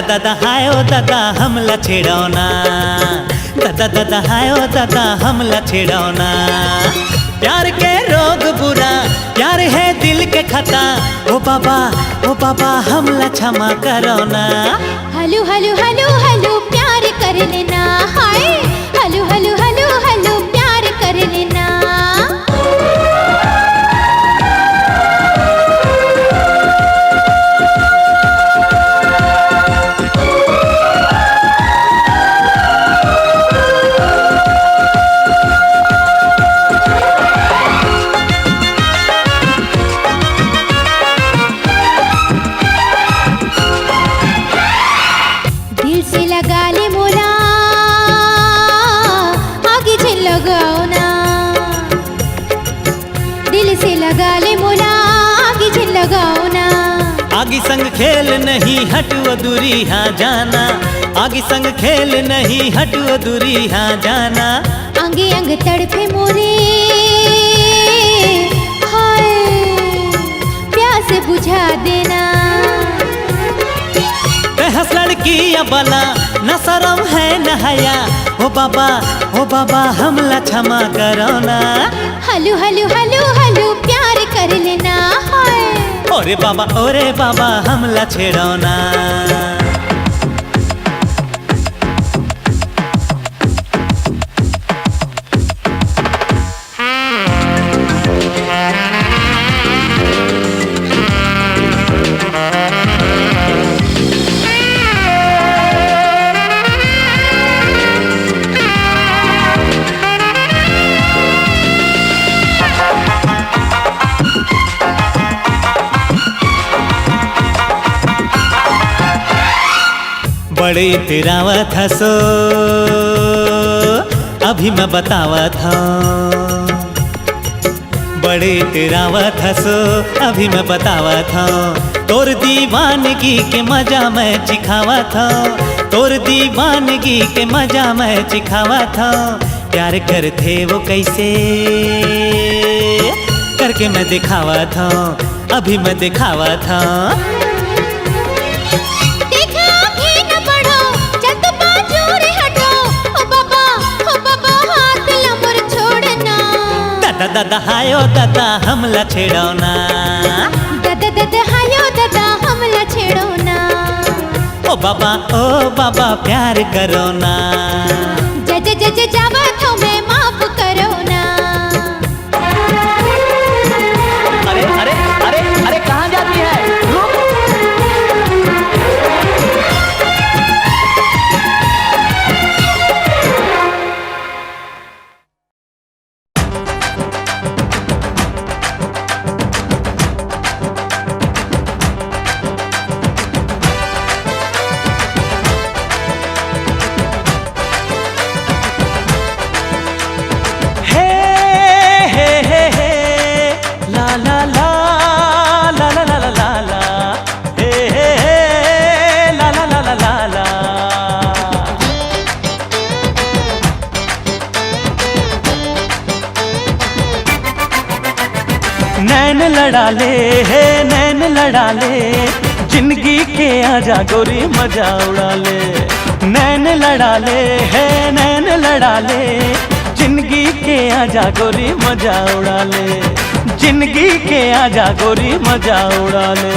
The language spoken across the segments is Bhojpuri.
दादा दादा हाय ओ दादा हमला छेड़ौना, दादा दादा हाय ओ दादा हमला छेड़ौना। प्यार के रोग बुरा, प्यार है दिल के खता, ओ बाबा हमला क्षमा करोना। हलो हलो हलो हलो प्यार कर लेना, हाय हलो हलो हलो हलो प्यार कर लेना। दिल से लगा ले मोला, आगे से लगाओ ना। दिल से लगा ले मोला, आगे से लगाओ ना। आगे संग खेल नहीं हटो दूरी हाँ जाना, आगे संग खेल नहीं हटो दूरी हाँ जाना। अंगे अंग तड़पे मोरे, हाय प्यास बुझा देना। हंस लड़की या बला न शरम है न हया, ओ बाबा हमला क्षमा करो ना। हलो हलो हलो हलो प्यार कर लेना, हाय ओरे बाबा हमला छेड़ो ना। बड़े तेरावा था सो अभी मैं बतावा था, बड़े तेरावा था सो अभी मैं बतावा था। तोर दीवानगी के मजा मैं चिखावा था, तोर दीवानगी के मजा मैं चिखावा था। प्यार करते वो कैसे करके मैं दिखावा था, अभी मैं दिखावा था। दादा हाय ओ दादा हमला छेड़ो ना, दादा दादा हाय ओ दादा हमला छेड़ो ना। ओ बाबा प्यार करो ना। जज जावा तो मैं माफ करो ना। अरे अरे अरे अरे कहाँ जाती है? नैन लड़ा ले है नैन लड़ा ले, जिंदगी के आजा गोरी मजा उड़ा ले। नैन लड़ा ले है नैन लड़ा ले, जिंदगी के आजा गोरी मजा उड़ा ले। जिंदगी के आजा गोरी मजा उड़ा ले।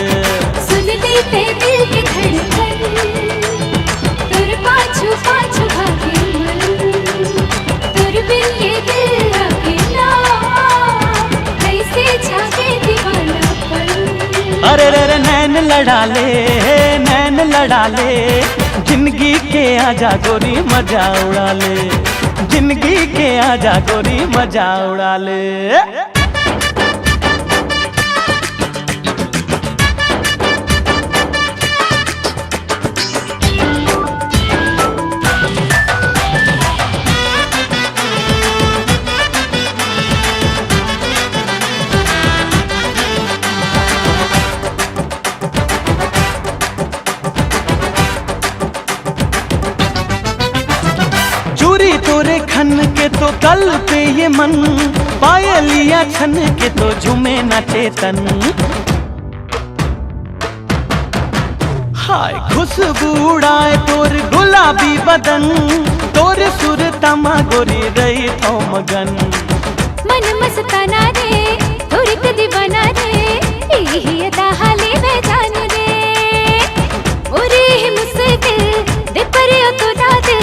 सुन लेते दिल के धड़कन, तुर पाछू पाछू भागे मन, तुर बिन ये दिल अकेला कैसे छाके दीवानापन। अरे रे नैन लड़ा ले नैन लड़ा ले, जिंदगी के आजा गोरी मजा उड़ा ले। जिंदगी के आजा गोरी मजा उड़ा ले। तोरे खन के तो कल पे ये मन, पायलिया छन के तो झूमे नाचे तन। हाय खुशबू उड़ाए तोर गुलाबी बदन, तोर सुर तमा गोरी रही थो मगन। मन मस्ताना रे थोड़ी कदी बना रे, यही अदा हाले में जान रे। मोरे ही मुस्किल दे परियो तो ना दे,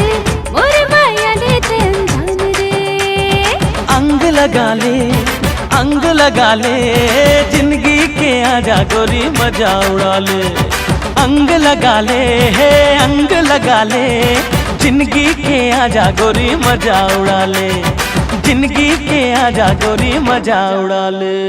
मोरे माया ले दिन जान रे। अंग लगा ले, अंग लगा ले, जिंदगी के आजा गोरी मजा उड़ा ले। अंग लगा ले, अंग लगा ले, जिंदगी के आजा गोरी मजा उड़ा ले। जिंदगी के आजा गोरी मजा उड़ा ले।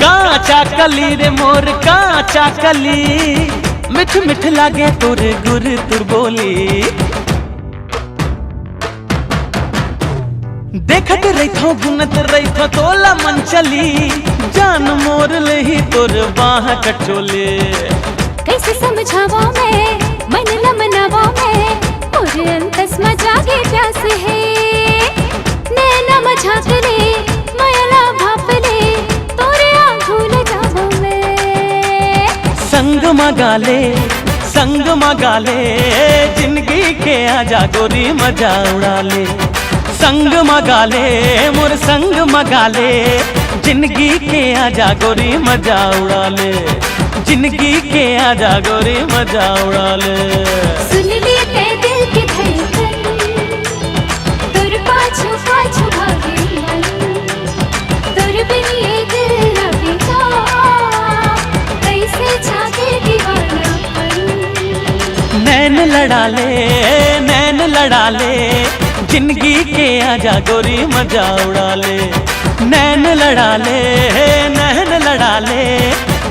काचा कली रे मोर काचा कली, मिठ मिठ लागे तुर गुर तुर बोली। देखत रही थो गुनत रही थो तोला मन चली, जान मोर ले ही तुर बाह कचोले। कैसे समझावा मैं मन न मनावा मैं, और अंतस मजागे प्यास है। नैना मझाक ले माया भाप ले, तोरे आंखों ले जावा मैं। संग मगा ले, संग मगा ले, जिंदगी के आजा गोरी मजा उड़ा ले। संग मगा ले मोर संग मगा ले, जिंदगी के आजा गोरी मजा उड़ा ले। जिंदगी के आजा गोरी मजा उड़ा ले। सुन ले ते दिल की धड़कन, तुर पाछू पाछू भागे मन, तुर बिन ये दिल न बीता, कैसे जागे दीवानापन। नैन लड़ा ले, नैन लड़ा ले, जिंदगी के आजा गोरी मजा उड़ा ले। नैन लड़ा ले, नैन लड़ा ले,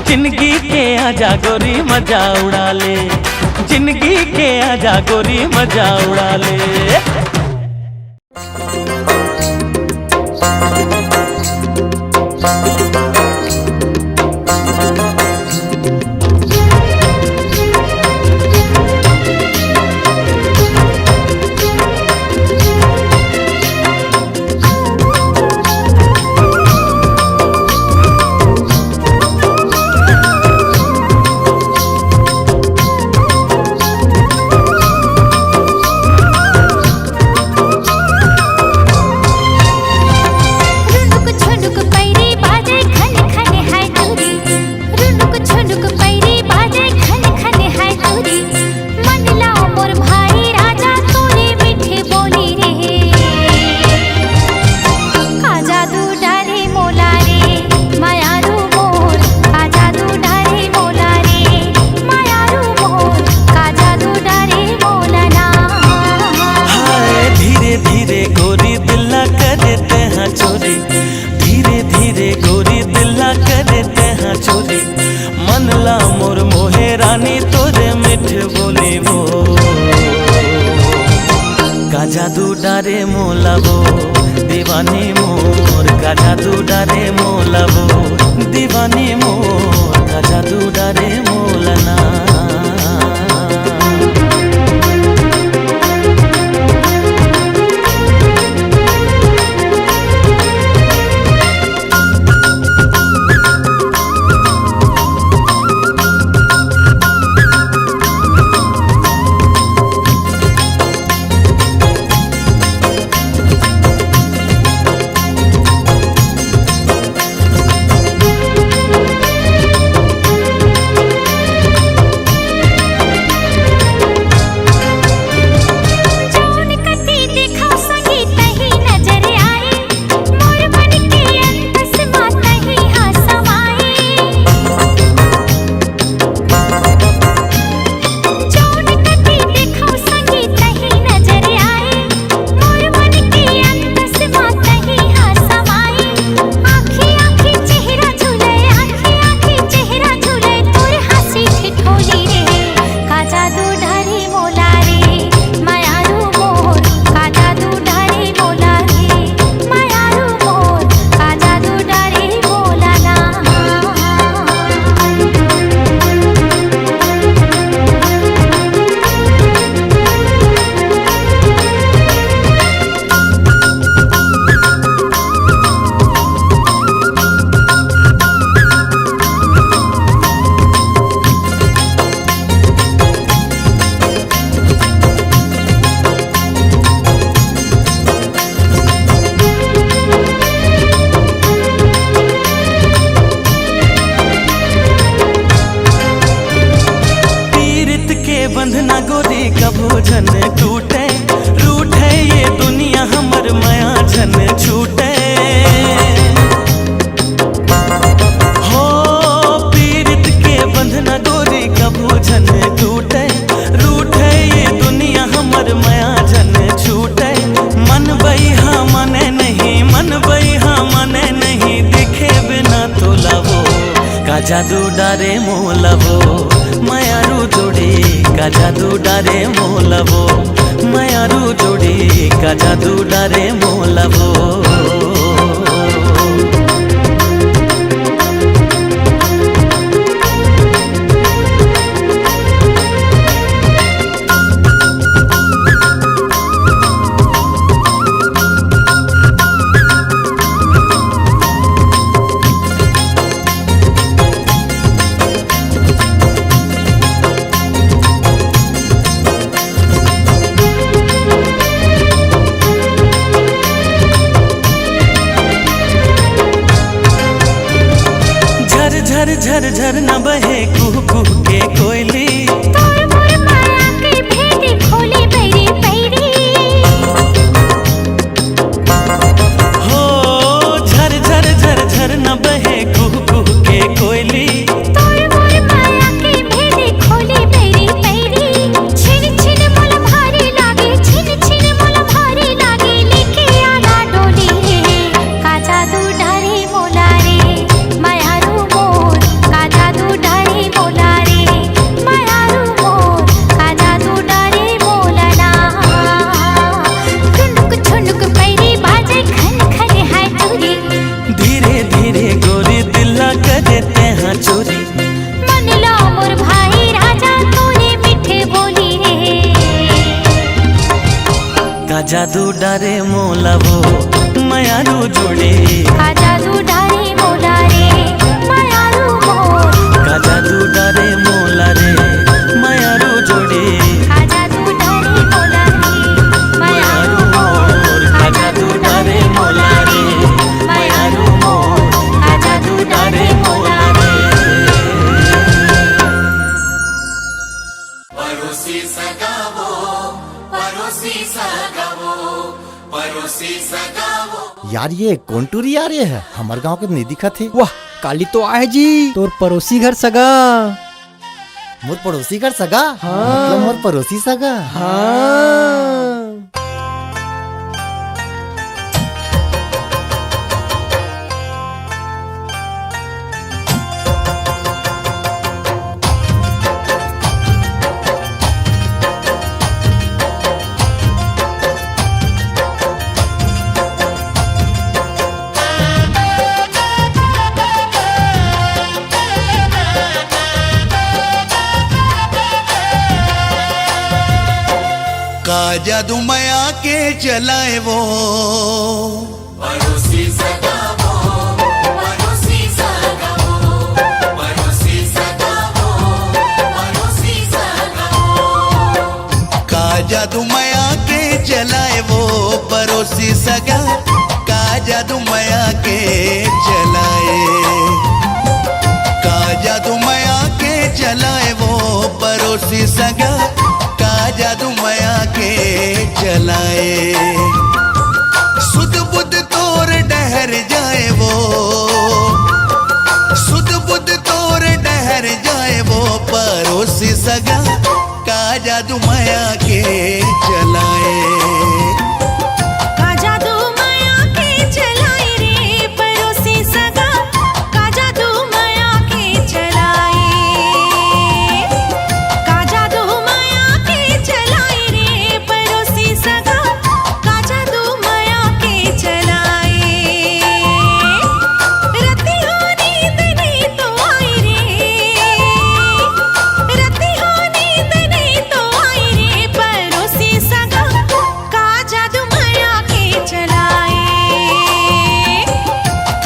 जिंदगी के आजा गोरी मजा उड़ा ले। जिंदगी के आजा गोरी मजा उड़ा ले। जादू डारे मोलाबो दीवानी मोर का जादू डारे मोलाबो दीवानी मोर का जादू डारे मोलना। बंधना गोरी कभू झन टूटे, रूठे ये दुनिया हमर माया झन छूटे। हो पीरित के बंधना गोरी कभू झन टूटे, रूठे ये दुनिया हमर माया झन छूटे। मन बइहा मने नहीं, मन बइहा मने नहीं, दिखे बिना तो लावो का जादू डारे मोलवो मायारू जोड़ी का जादू डारे मोलवो मायारू जोड़ी का जादू डारे मोलवो। झर झर झर न बहे कुह कुह के कोयली, तोर मोर माया के भेदी खोली बैरी बैरी। हो झर झर झर झर न बहे कुह कुह के कोयली, तोर मोर माया के भेदी खोली बैरी बैरी। छिन छिन मोल भारी लागे, छिन छिन मोल भारी लागे, लेके आना डोली का जादू डारे मोला रे मायारू मोर का जादू डारे मोला रे मायारू मोर का जादू डारे मोला ना। ठुनुक ठुनुक पैरी बाजे खन खन है चोरी, धीरे धीरे गोरी दिला करे तेहा चोरी। मन लो मोर भाई राजा तूने मीठे बोली रे का जादू डारे मोलवो मायारू जोड़ी का जादू डारे मोला रे मायारू मोर का जादू डारे मोला रे मायारू जोड़ी का जादू डारे मोला रे मायारू मोर का जादू डारे मोला रे मायारू मोर का जादू डारे मोला रे। परोसी सगावो, परोसी सगावो, परोसी सगावो। यार ये कौन टूरी आ रही है? हमारे गांव के नहीं दिखा थे। वाह काली तो आए जी, तोर पड़ोसी घर सगा। मोर पड़ोसी घर सगा? हाँ। मतलब मोर पड़ोसी सगा। हाँ का जादू माया के चलाए वो, परोसी सगावो, परोसी सगावो, परोसी सगावो, परोसी सगावो। का जादू माया के चलाए वो परोसी सगा, का जादू माया के चलाए, का जादू माया के चलाए वो परोसी सगा, का जादू माया के चलाए। सुध बुध तोर डहर जाए वो, सुध बुध तोर डहर जाए वो परोसी सगा, का जादू माया के चलाए। का जादू माया के चलाए रे परोसी सगा, का जादू माया के चलाए, का जादू माया के चलाए रे परोसी सगा, का जादू माया के चलाए। रति हो नींद नहीं तो आई रे, रति हो नींद नहीं तो आई रे परोसी सगा, का जादू माया के चलाए।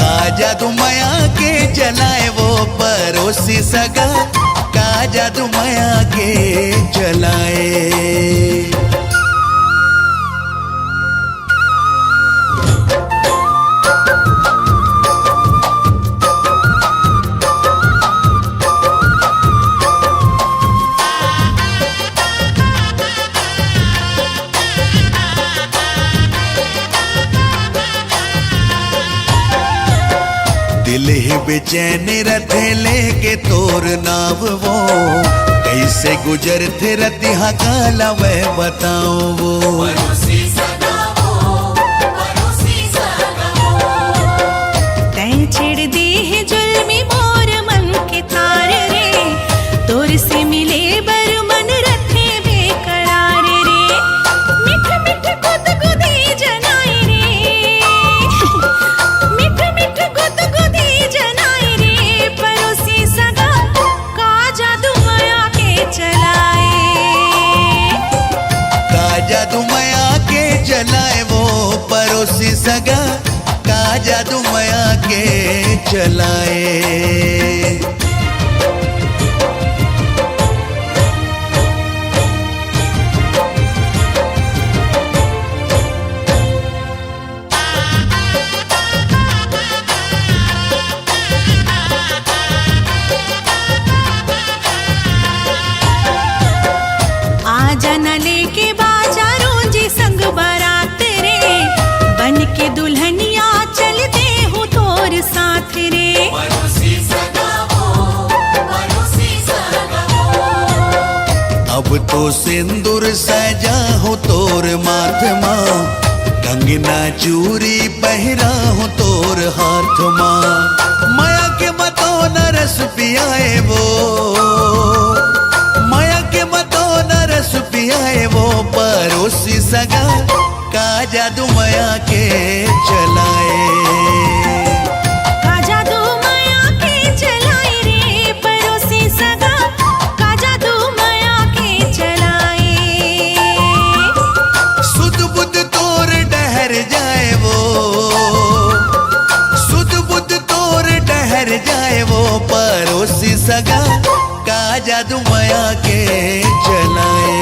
का जादू माया के चलाए वो परोसी सगा, का जादू माया के चलाए। बेचैन रथे लेके तोर नाव वो कैसे गुजर थे रतिहा काला मैं बताऊं वो तैं छेड़ दी है जुल्मी मोर मन के तार रे तोर से मिले बर मन रखे बेकरार रे मिठ मिठ गुदगुदी जनाई रे मिठ मिठ गुदगुदी जनाई रे परोसी सगा का जादू माया के चलाए का जादू माया के चलाए वो पड़ोसी सगा का जादू माया के चलाए आजा न लेके बाजारों जी संग बारात रे बन के दुल्हनिया चलते हो तोर साथ रे अब तो सिंदूर सजा हो तोर माथ माँ कंगना चूरी पहरा हो तोर हाथ माँ माया के मतों न रस पियाए वो माया के मतों न रस पियाए वो पड़ोसी सगा का जादू माया के चलाए का जादू माया के चलाए रे पड़ोसी सगा का जादू माया के चलाए सुध बुध तोर डहर जाए वो सुध बुध तोर डहर जाए वो पड़ोसी सगा का जादू माया के चलाए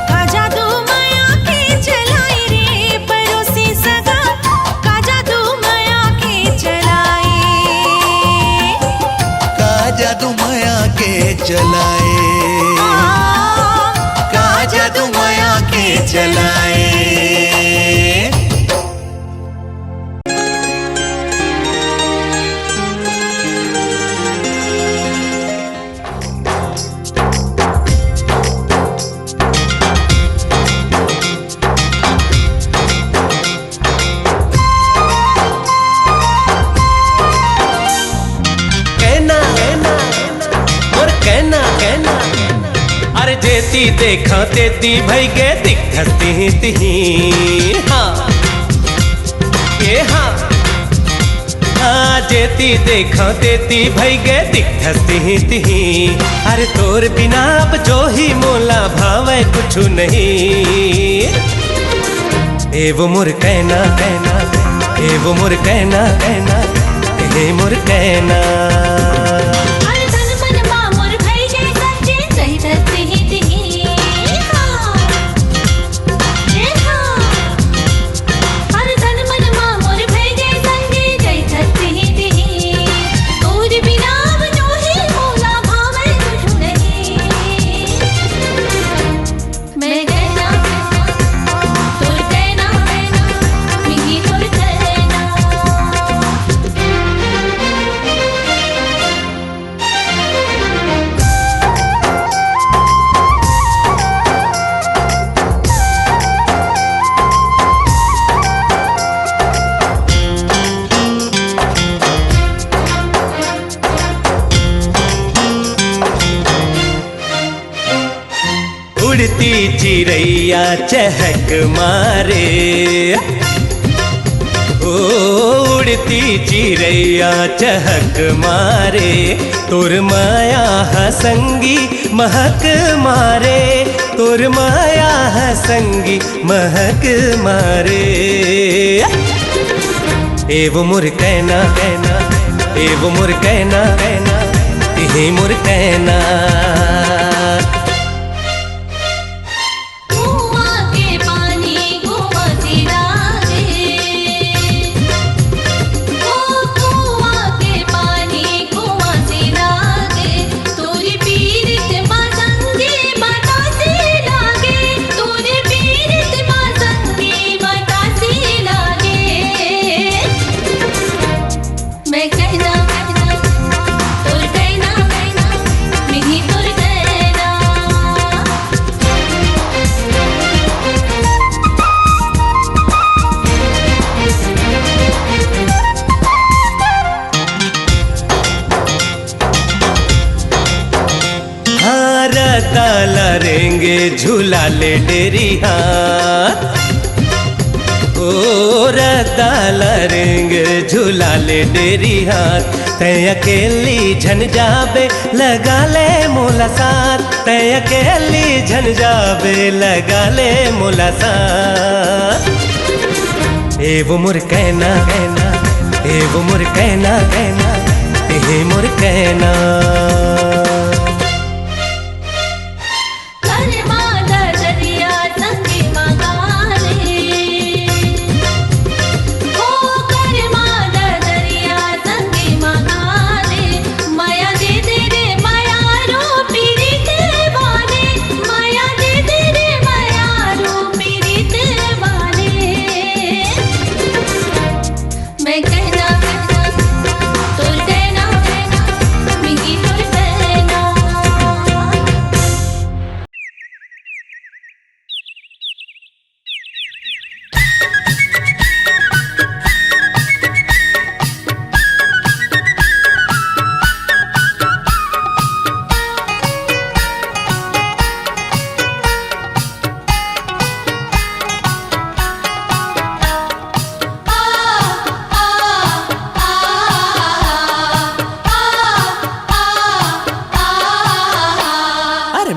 का जादू माया के चलाए रे पड़ोसी सगा का जादू माया के चलाए का जादू माया के चलाए का जादू माया के चलाए अरे जेती देखा तेती भई गे दिखती तिही हाँ ये हाँ हाँ जेती देखा तेती भई गे दिखती तिही अरे तोर बिना अब जो ही मोला भावे कुछ नहीं ए वो मोर कहना कहना ए वो मोर कहना कहना ए मोर कहना अरे तन मन मा मोर भई गए सच्चे सही धरती ही तिही हाँ ये हाँ अरे तन मन मा मोर भई गए संगे सही धरती ही तिही तोर बिना अब जो ही मोला भावे कुछ नहीं मैं कहना तोर कहना मिही तोर कहना उड़ती चिड़ैया चहक मारे ओ उड़ती चिड़ैया चहक मारे तोर माया हसंगी महक मारे तोर माया हसंगी महक मारे ए वो मोर कहना कहना ए वो मोर कहना कहना ए मोर कहना कुआं के पानी कुआं से लागे ओ कुआं के पानी कुआं से लागे तोरी पीरित मां संगे माता से लागे तोरी पीरित मां संगे माता से लागे मैं रद्दा लरेंगे झूला ले डेरी हाथ, ओ रद्दा लरेंगे झूला ले डेरी हाथ। तय अकेली झन जाबे लगा ले मोला साथ, तय अकेली झन जाबे लगा ले मोला साथ। ए वो मोर कहना कहना, ए वो मोर कहना कहना, ए मोर कहना।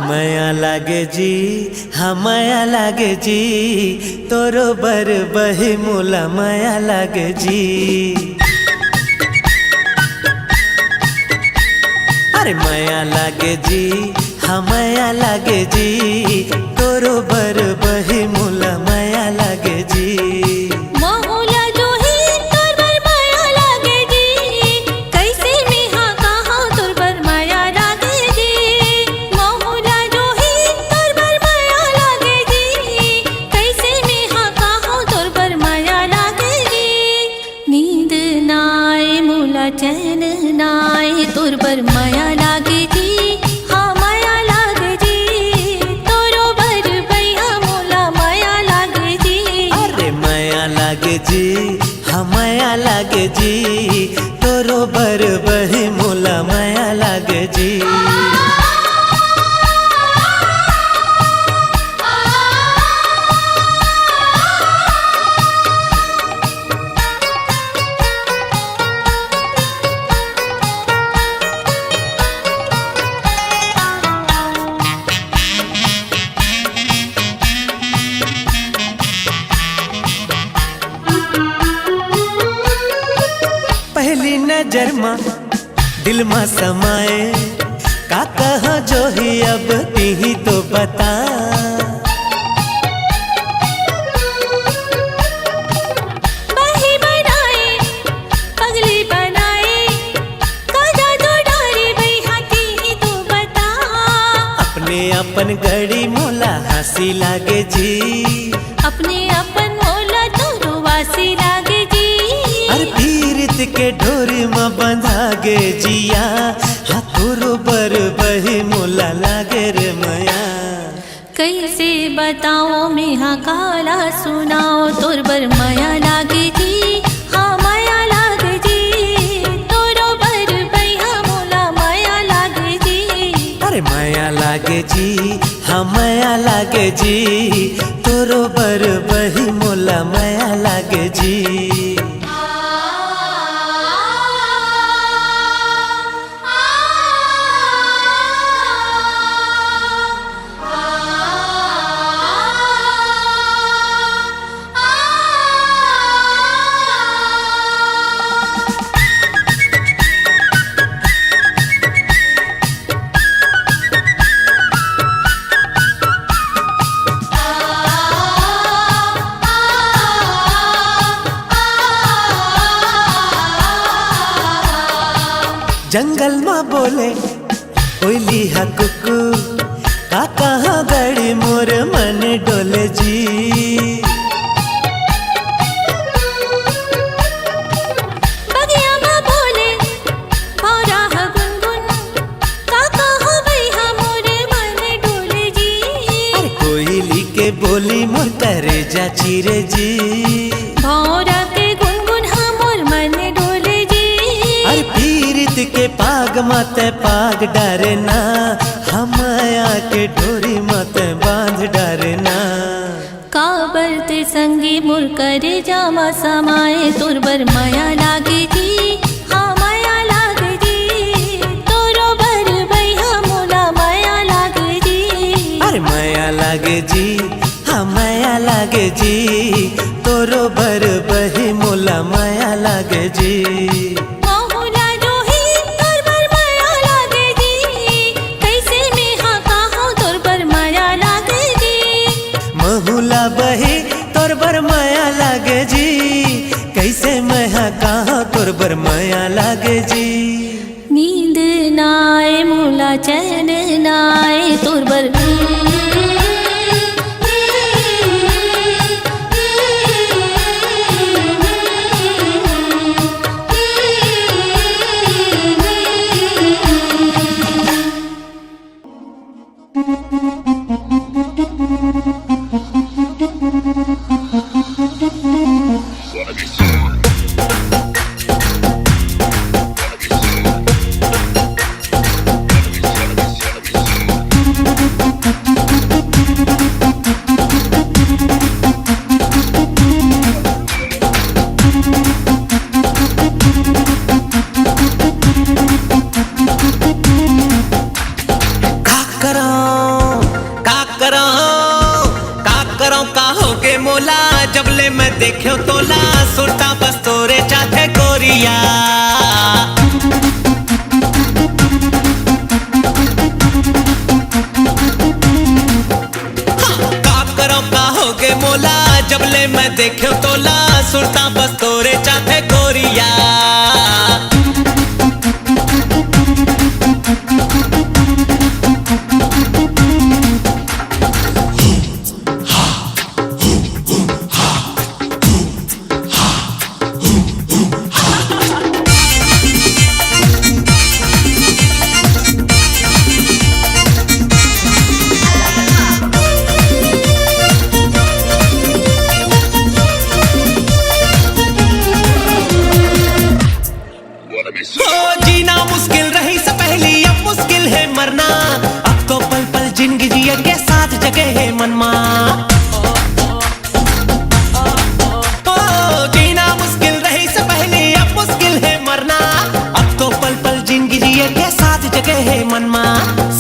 माया लागे जी, हाँ माया लागे जी, तोरो बर बही मोला माया लागे जी। अरे माया लागे जी, हाँ माया लागे जी, तोरो बर बही मोला माया लागे जी। चैन नाय तोर पर माया लागे जी, हाँ माया लागे जी, तोरो बर भैया मोला माया लागे जी। अरे माया लागे जी, हाँ माया लागे जी, तोरो बर बही मोला माया लागे जी। पहली नजर माँ दिल माँ समाए, का कहा जो ही अब ही तो बता। बही बनाए पगली बनाए, काजा तो डारी भैया ही तो बता। अपने अपन घड़ी मोला हंसी लागे जी, अपने अपन मोला तो रुवासी लागे जी। अरे पीरित के डोरी में बंधा गे जिया, हाथों बर बही मोला लागे रे मया। कैसे बताओ मैं हाँ काला सुनाओ, तोर बर माया लागे जी, हाँ माया लागे जी, तोरो बर भैया मोला माया लागे जी। अरे माया लागे जी, हाँ माया लागे जी, तोरो बर बही मोला माया लागे जी। जंगल में बोले कोयली हा कुकू, का कहाँ गड़ी मोर मन डोले जी। बगिया में बोले भौरा हा गुनगुन, का कहाँ भैया मोर मन डोले जी। अरे कोयली के बोली मोर करे जा चिरे जी, भौरा के गुनगुन हा मोर मन डोले जी। अरे पीरित के पाग मत पाग डरना, हम माया के डोरी मत बांध डरना। काबर ते संगी मुर करे जामा समाए तुरबर माया लागे जी, हाँ माया लागे जी, तोरो बर भैया मोला माया लागे जी। अरे माया लागे जी, हाँ माया लागे जी, तोरो बर बही मोला माया लागे जी। महुला जोही तोर बर माया लागे जी, कैसे में हाँ काहो तोर बर माया लागे जी। महुला बही तोर बर माया लागे जी, कैसे मैं कहाँ तोर बर माया लागे जी। नींद नाए मोला चैन नाए तोर बर मोला जबले मैं देखो तोला सुरता बस तोरे चाथे गोरिया। का करो का होगे मोला जबले मैं देखो तोला सुरता बस तोरे चाथे गोरिया। जीना मुश्किल रही से पहली अब मुश्किल है मरना, अब तो पल पल जिंदगी जिए के साथ जगह है मनमा। जीना मुश्किल रही से पहली अब मुश्किल है मरना, अब तो पल पल जिंदगी जिए के साथ जगह है मनमा।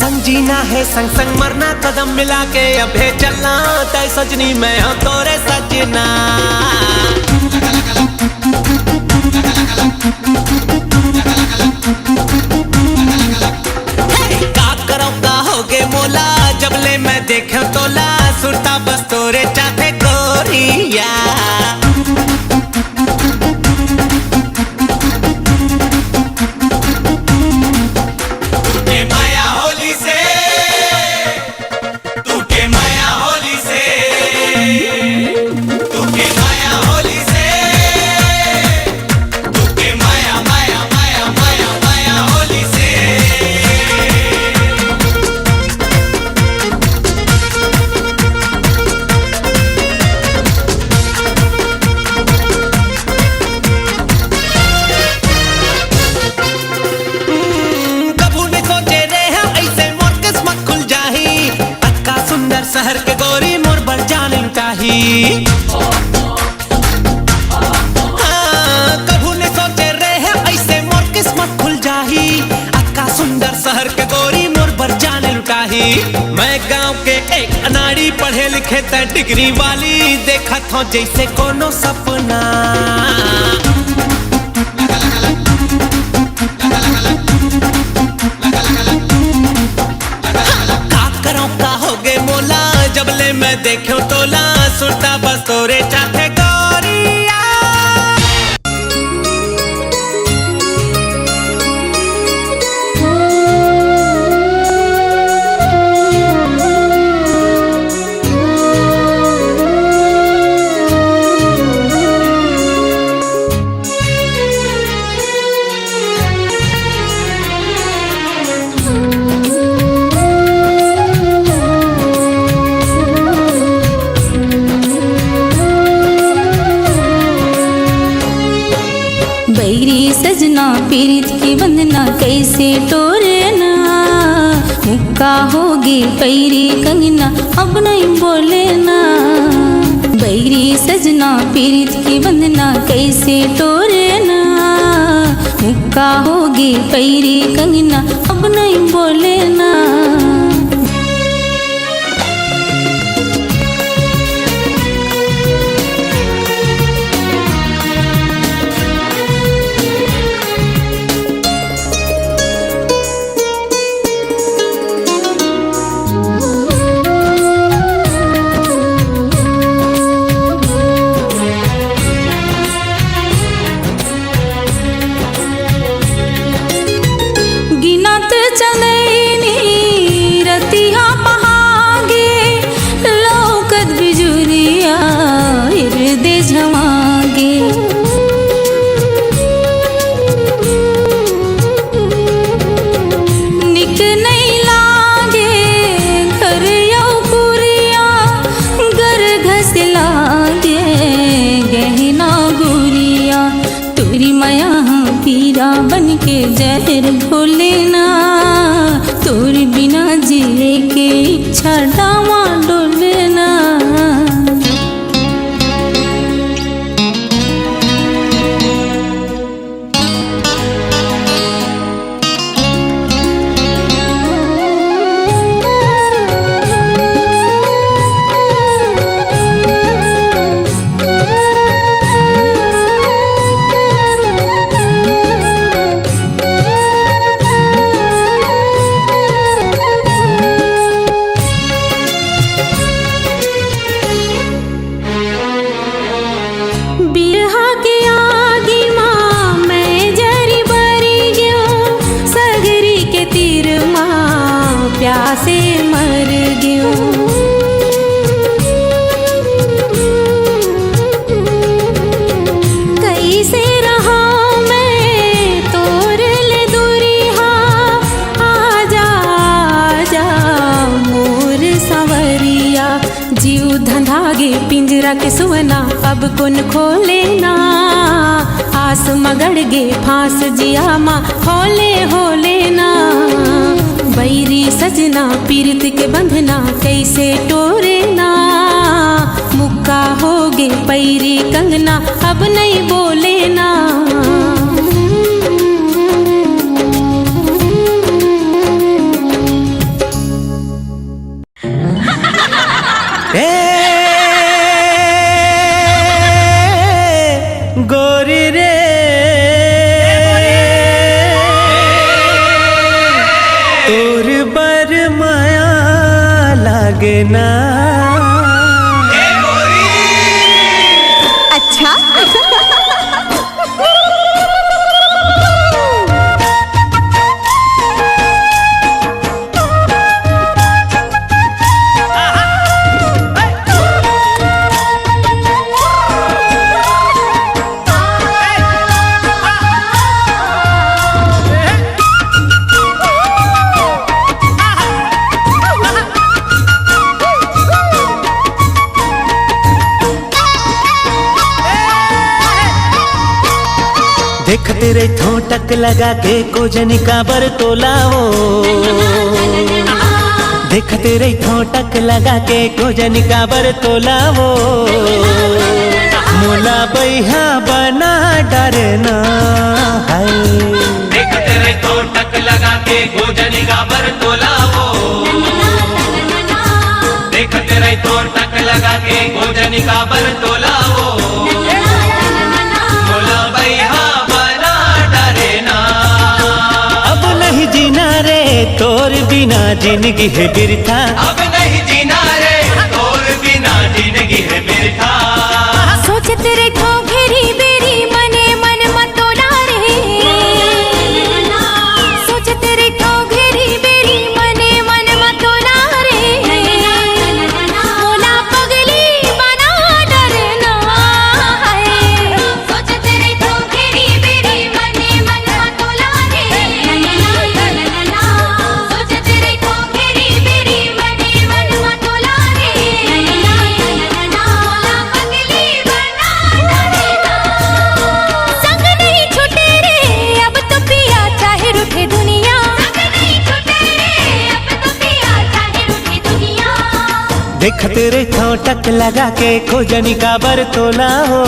संग जीना है संग संग मरना, कदम मिला के अब है चलना, तय सजनी मैं हूँ तोरे सजना। मोला जबले मैं देखो तोला सुरता बस तोरे चाथे गोरिया। तूके माया होली से, तूके माया होली से, तूके माया होली से, तूके माया माया माया माया माया होली से। शहर के गोरी मोर बर जान लुटाही। हाँ, कभू ने सोचे रहे ऐसे मोर किस्मत खुल जाही, अक्का सुंदर शहर के गोरी मोर बर जान लुटाही। मैं गांव के एक अनाड़ी पढ़े लिखे त डिग्री वाली, देखत हूँ जैसे कोनो सपना। जबले मैं देखो तोला सुरता बस तोरे चाथे गोरिया। बैरी सजना पीरित की वंदना कैसे तोड़ना, मुक्का होगी पैरी कंगना अब नहीं बोले ना। बैरी सजना पीरित की बंधना कैसे तोरे ना। मुक्का होगी पैरी कंगना अब नहीं बोले ना। गिनत चंदैनी रतिया पहागे लौकत बिजुरिया हृदय झमागे। निक नहीं लागे घर यौ पुरिया घर घस लागे गहना गुरिया। तोरी माया पीरा बन के जहर भोले ना। तोर बिना जिए के इच्छा डावा डोले ना। बिरहा के आगी माँ मैं जरी बरी गयो। सगरी के तीर माँ प्यासे मर गयो। कैसे रहा मैं तोर ले दूरिहा। आजा आजा मोर सवरिया। जीव धंधागे पिंजरा के सुवना अब कुन खोले ना। आस मगड़ गे फांस जिया माँ होले होले ना। बैरी सजना पीरित के बंधना कैसे टोरे ना। मुक्का होगे पैरी कंगना अब नहीं बोले ना। गोरी रे तोर बर माया लागे ना। अच्छा देखते रे ठोटक लगा के कोजनी का बर तोलाओ। देखते रे ठोटक लगा के कोजनी का बर तोलाओ। मोला बैहा बना डरना है। देखते रे ठोटक लगा के कोजनी का बर तोलाओ। देखते रे ठोटक लगा के कोजनी का बर तोलाओ। मोला बैहा तोर बिना जिंदगी है बिरथा। अब नहीं जीना रे तोर बिना जिंदगी है बिरथा। सोच तेरे को घेरी बेरी मने मन मतोला रे। सोच तेरे को घेरी बेरी मने मन मतोला रे। मोला पगली बना डरना है। सोच तेरे को घेरी बेरी मने मन मतोला रे। सोच तेरे को घेरी बेरी मने मन मतोला रे। मोला देख तेरे ठोटक लगा के खोजनी का बरतोला हो।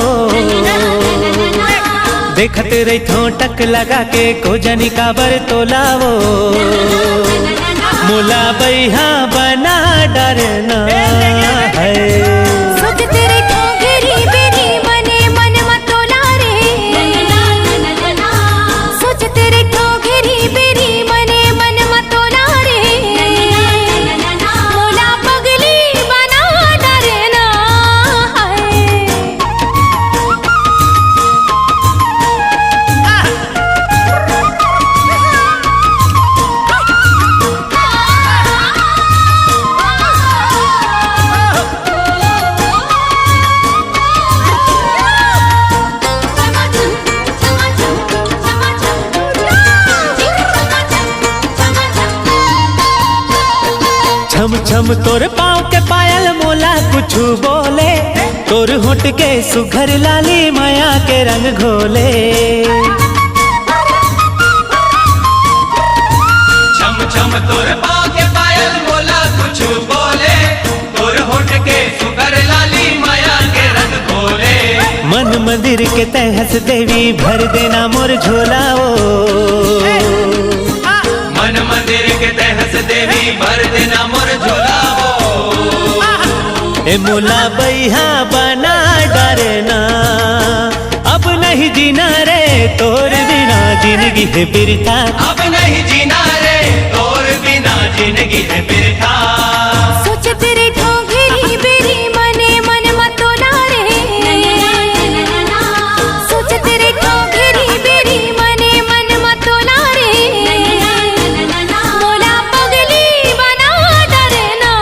देख तेरे ठोटक लगा के खोजनी का बरतोला हो। मुला बैहा बना डरना है। सोच तेरे ठोगरी बेरी मने मन मतोला रे। सोच तेरे ठोगरी बेरी मने मन मतोला रे। मोला पगली बना डरना है। छम छम तोर पाँव के पायल मोला कुछ बोले। तोर होठ के सुघर लाली माया के रंग घोले। छम छम तोर पाँव के पायल मोला कुछ बोले। तोर होठ के सुगर लाली माया के रंग घोले। मन मंदिर के तहस देवी भर देना मोर झोला ओ। मन मंदिर के तहस देवी भर देना मोर झोला हो। ए मोला बैहा बना डरना अब नहीं जीना रे तोर बिना जिंदगी है बिरथा। अब नहीं जीना रे तोर बिना जिंदगी है बिरथा। सोच तेरे ठोगरी बेरी मने मन मतोला रे। सोच तेरे ठोगरी बेरी मने मन मतोला रे। मोला पगली बना डरना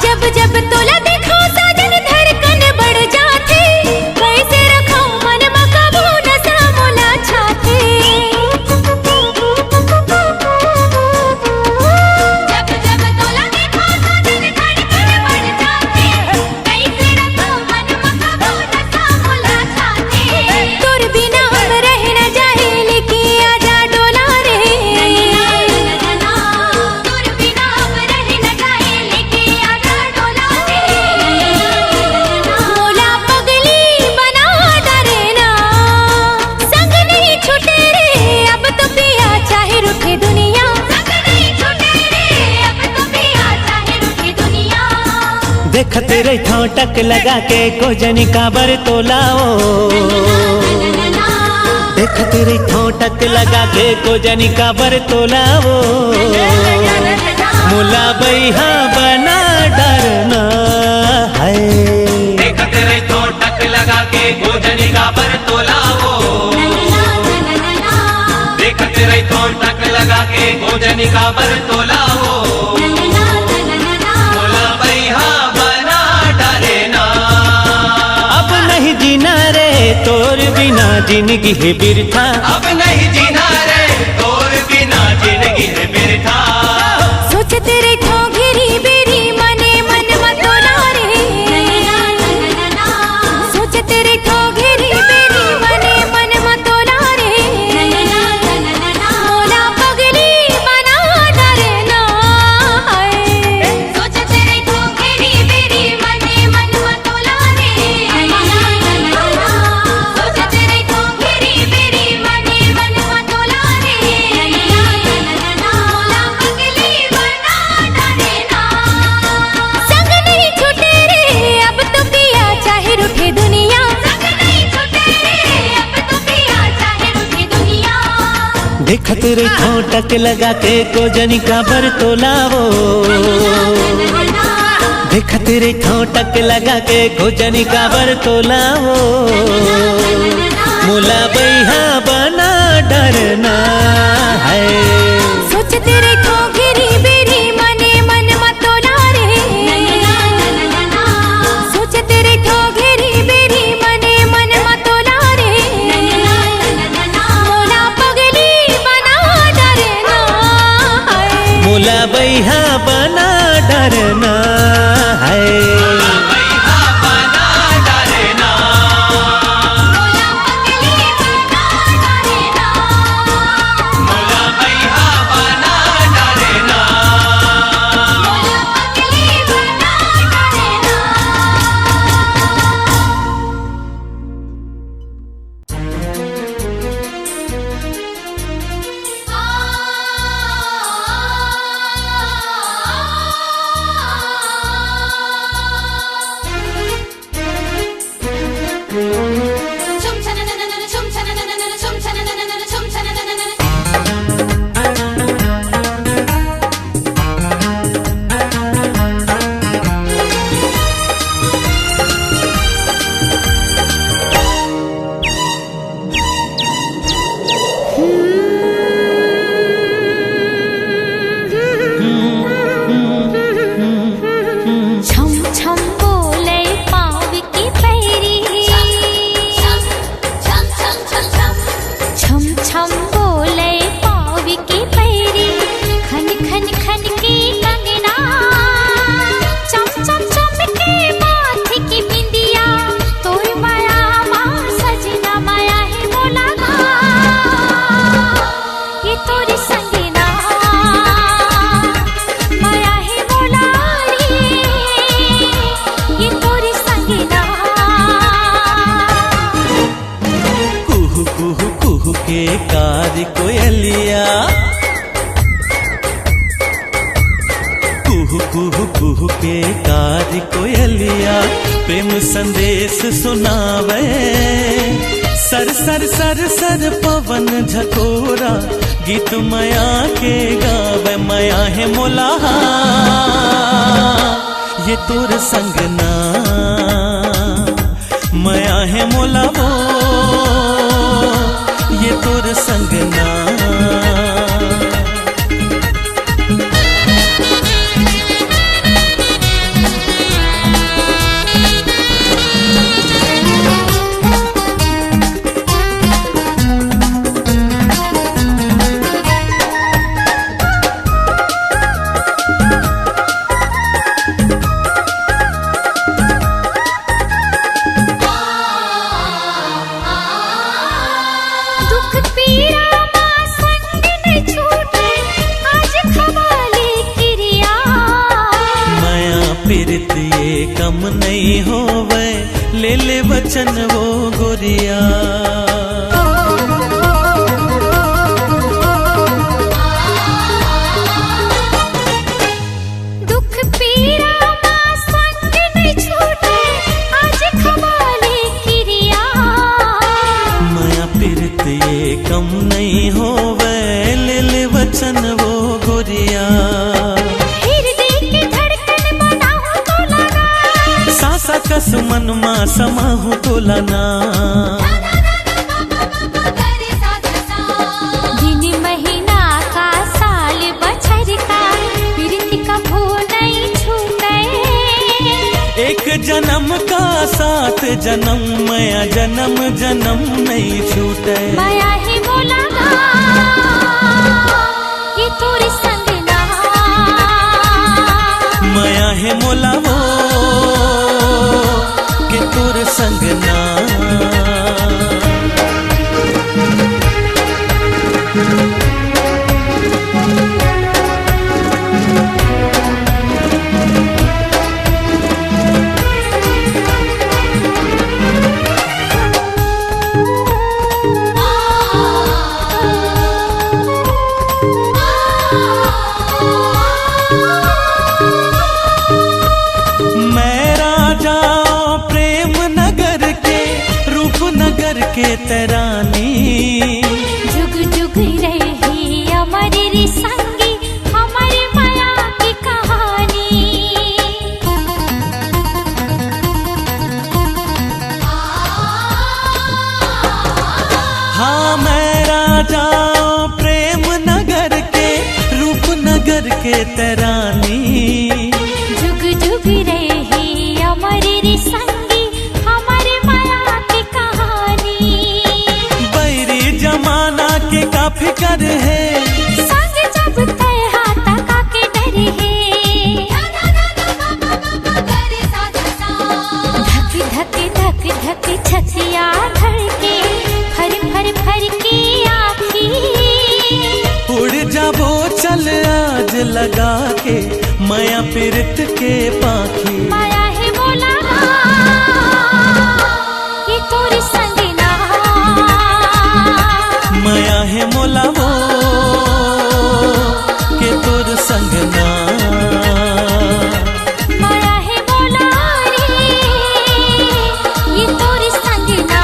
जब जब तोला देखो साजन धड़कन बढ़ जाती। कैसे रखो मन में काबू नशा मोला छाती। जब जब तोला देखो साजन धड़कन बढ़ जाती। कैसे रखो मन में काबू नशा मोला छाती। तोर बिना हम रह न जाए लेके आजा डोला रे। तोर बिना हम रह न जाए लेके आजा डोला रे। मोला पगली बना डरना संग नहीं छूटे रे अब तो पिया चाहे रुठे दुनिया। संग नहीं छूटे रे अब तो पिया चाहे रुठे दुनिया। देख तेरे ठोटक लगा के खोजनी का बरतोला ओ। देख तेरे ठोटक लगा के खोजनी का बरतोला ओ। मुला बैहा बना डरना है। देख तेरे ठोटक लगा के भोजनी का बरतोला हो। देख तेरे ठोटक लगा के भोजनी का बरतोला हो। मोला बैहा बना डरना अब नहीं जीना रे तोर बिना जिंदगी है बिरथा। अब नहीं जीना रे तोर बिना जिंदगी है बिरथा। सोच तेरे ठोगरी बेरी मने मन मतोला रे। सोच तेरे ठोगरी बेरी मने मन मतोला रे। मोला पगली बना डरना है। सोच तेरे ठोगरी बेरी मने मन मतोला रे। सोच तेरे ठोगरी बेरी मने मन मतोला रे। मोला पगली बना डरना संग नहीं छूटे रे अब तो पिया चाहे रूठे दुनिया। संग नहीं छूटे रे अब तो पिया चाहे रूठे दुनिया। देख तेरे ठोटक लगा के खोजनी का बरतोला ओ। देख तेरे ठोटक लगा के खोजनी का बरतोला ओ। मुला बैहा बना डरना है। सोच तेरे ठोगरी बेरी मने मन मतोला रे। सोच तेरे ठोगरी बेरी मने मन मतोला रे। मोला पगली मोला बैहा बना डरना है। कारी कोयलिया कुहू कुहू कुहू के कारी कोयलिया प्रेम संदेश सुनावे। सर सर सर सर पवन झकोरा गीत माया के गावे। माया है मोला ये तोर संगना, माया है मोला वो ये तोर संगना। कम नहीं होवे ले ले वचन वो गोरिया। दुख पीड़ा मां संग नहीं छूटे आज खवाले किरिया। माया पीरत ये कम नहीं होवे ले ले वचन वो गोरिया। कस मन मा समाहु तोलना दिन महीना का साल बछर का प्रीति का भो नहीं छूटे। एक जन्म का साथ जन्म माया जन्म जन्म नहीं छूटे। माया ही बोला ये तोरे संगना, माया है मोला वो के तोर संगना। के तरानी जुग जुग रही हमारी संगी हमारी माया की कहानी। हाँ मैं राजा प्रेम नगर के रूप नगर के तरानी। जुग जुग रही हमारी संगी हमारी माया की कहानी। बैरी जमाना के का फिकर है संग जब तय हाथ का के लगा के माया पीरत के पाखी माया है बोला ये तोरी संगना माया है मोला वो के तोर संगना माया है बोला रे ये तोरी संगना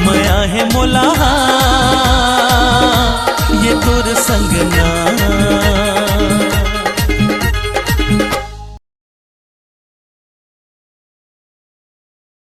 माया है मोला ये तोर संगना